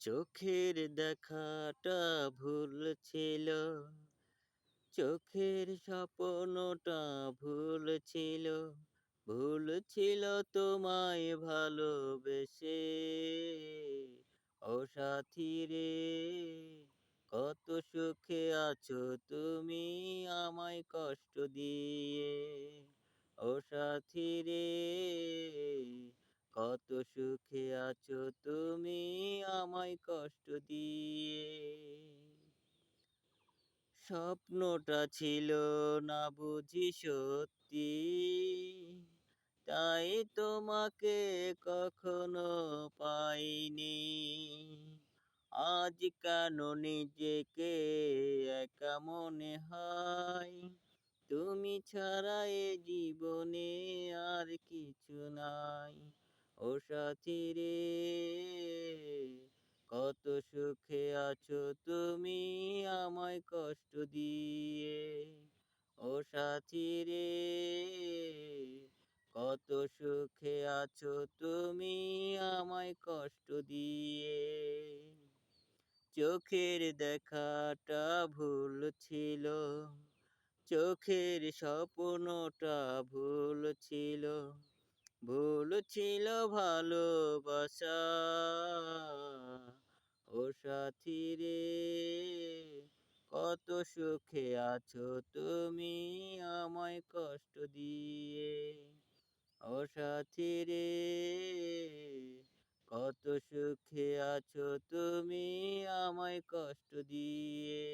চোখের দেখাটা ভুল ছিল, চোখের স্বপ্নটা ভুল ছিল, ভুল ছিল তোমায় ভালোবেসে। ও সাথী রে, কত সুখে আছো তুমি আমায় কষ্ট দিয়ে। ও সাথী রে, কত সুখে আছো তুমি আমায় কষ্ট দিয়ে। স্বপ্নটা ছিল না বুঝি সত্যি, তাই তোমাকে কখনো পাইনি। আজ কেন নিজেকে একা মনে হয়, তুমি ছাড়া এ জীবনে আর কিছু নাই। ও সাথী রে, কত সুখে আছো তুমি আমায় কষ্ট দিয়ে। ও সাথী রে, কত সুখে আছো তুমি আমায় কষ্ট দিয়ে। চোখের দেখাটা ভুল ছিল, চোখের স্বপ্নটা ভুল ছিল, ভুল ছিল ভালোবাসা। ও সাথী রে, কত সুখে আছো তুমি আমায় কষ্ট দিয়ে। ও সাথী রে, কত সুখে আছো তুমি আমায় কষ্ট দিয়ে।